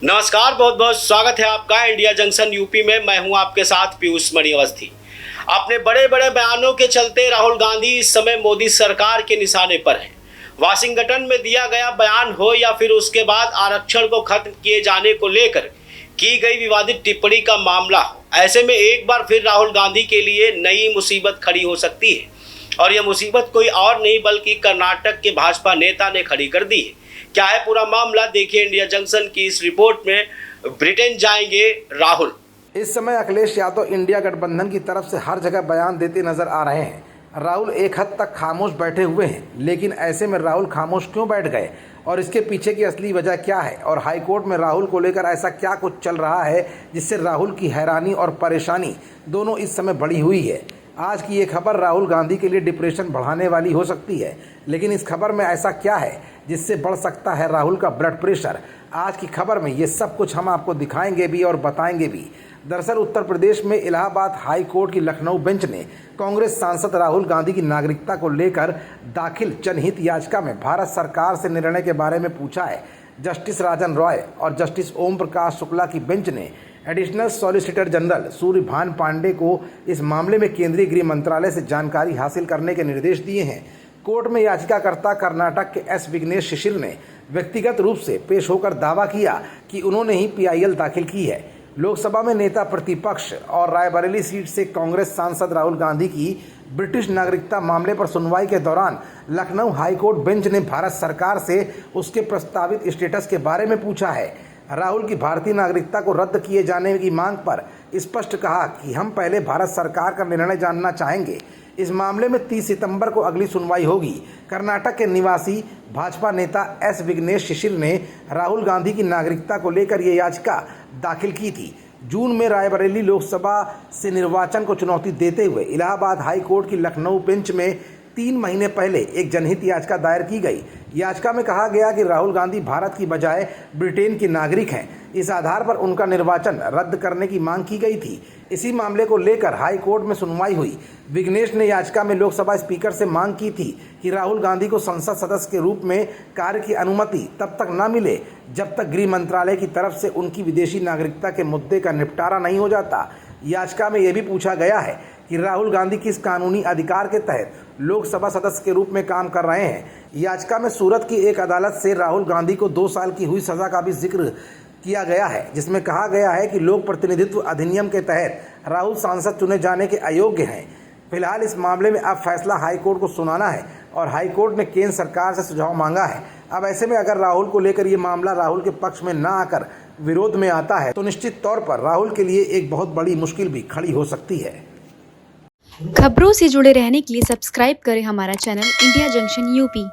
नमस्कार, बहुत बहुत स्वागत है आपका इंडिया जंक्शन यूपी में। मैं हूं आपके साथ पीयूष मणि अवस्थी। अपने बड़े बड़े बयानों के चलते राहुल गांधी इस समय मोदी सरकार के निशाने पर हैं। वाशिंगटन में दिया गया बयान हो या फिर उसके बाद आरक्षण को खत्म किए जाने को लेकर की गई विवादित टिप्पणी का मामला हो, ऐसे में एक बार फिर राहुल गांधी के लिए नई मुसीबत खड़ी हो सकती है। और यह मुसीबत कोई और नहीं बल्कि कर्नाटक के भाजपा नेता ने खड़ी कर दी है। क्या है पूरा मामला, देखिए इंडिया जंक्शन की इस रिपोर्ट में। ब्रिटेन जाएंगे राहुल। इस समय अखिलेश यादव इंडिया गठबंधन की तरफ से हर जगह बयान देते नजर आ रहे हैं। राहुल एक हद तक खामोश बैठे हुए हैं, लेकिन ऐसे में राहुल खामोश क्यों बैठ गए और इसके पीछे की असली वजह क्या है, और हाईकोर्ट में राहुल को लेकर ऐसा क्या कुछ चल रहा है जिससे राहुल की हैरानी और परेशानी दोनों इस समय बढ़ी हुई है। आज की ये खबर राहुल गांधी के लिए डिप्रेशन बढ़ाने वाली हो सकती है, लेकिन इस खबर में ऐसा क्या है जिससे बढ़ सकता है राहुल का ब्लड प्रेशर। आज की खबर में ये सब कुछ हम आपको दिखाएंगे भी और बताएंगे भी। दरअसल उत्तर प्रदेश में इलाहाबाद हाई कोर्ट की लखनऊ बेंच ने कांग्रेस सांसद राहुल गांधी की नागरिकता को लेकर दाखिल जनहित याचिका में भारत सरकार से निर्णय के बारे में पूछा है। जस्टिस राजन रॉय और जस्टिस ओम प्रकाश शुक्ला की बेंच ने additional solicitor general Suryabhan Pande को इस मामले में केंद्रीय गृह मंत्रालय से जानकारी हासिल करने के निर्देश दिए हैं। कोर्ट में याचिकाकर्ता कर्नाटक के एस विघ्नेश शिशिर ने व्यक्तिगत रूप से पेश होकर दावा किया कि उन्होंने ही पीआईएल दाखिल की है। लोकसभा में नेता प्रतिपक्ष और रायबरेली सीट से कांग्रेस सांसद राहुल गांधी की ब्रिटिश नागरिकता मामले पर सुनवाई के दौरान लखनऊ हाईकोर्ट बेंच ने भारत सरकार से उसके प्रस्तावित स्टेटस के बारे में पूछा है। राहुल की भारतीय नागरिकता को रद्द किए जाने की मांग पर स्पष्ट कहा कि हम पहले भारत सरकार का निर्णय जानना चाहेंगे। इस मामले में 30 सितंबर को अगली सुनवाई होगी। कर्नाटक के निवासी भाजपा नेता एस विघ्नेश शिशिर ने राहुल गांधी की नागरिकता को लेकर ये याचिका दाखिल की थी। जून में रायबरेली लोकसभा से निर्वाचन को चुनौती देते हुए इलाहाबाद हाई कोर्ट की लखनऊ बेंच में 3 महीने पहले एक जनहित याचिका दायर की गई। याचिका में कहा गया कि राहुल गांधी भारत की बजाय ब्रिटेन के नागरिक हैं। इस आधार पर उनका निर्वाचन रद्द करने की मांग की गई थी। इसी मामले को लेकर हाई कोर्ट में सुनवाई हुई। विघ्नेश ने याचिका में लोकसभा स्पीकर से मांग की थी कि राहुल गांधी को संसद सदस्य के रूप में कार्य की अनुमति तब तक न मिले जब तक गृह मंत्रालय की तरफ से उनकी विदेशी नागरिकता के मुद्दे का निपटारा नहीं हो जाता। याचिका में यह भी पूछा गया है कि राहुल गांधी किस कानूनी अधिकार के तहत लोकसभा सदस्य के रूप में काम कर रहे हैं। याचिका में सूरत की एक अदालत से राहुल गांधी को 2 साल की हुई सजा का भी जिक्र किया गया है, जिसमें कहा गया है कि लोक प्रतिनिधित्व अधिनियम के तहत राहुल सांसद चुने जाने के अयोग्य हैं। फिलहाल इस मामले में अब फैसला हाईकोर्ट को सुनाना है और हाईकोर्ट ने केंद्र सरकार से सुझाव मांगा है। अब ऐसे में अगर राहुल को लेकर ये मामला राहुल के पक्ष में न आकर विरोध में आता है तो निश्चित तौर पर राहुल के लिए एक बहुत बड़ी मुश्किल भी खड़ी हो सकती है। खबरों से जुड़े रहने के लिए सब्सक्राइब करें हमारा चैनल इंडिया जंक्शन यूपी।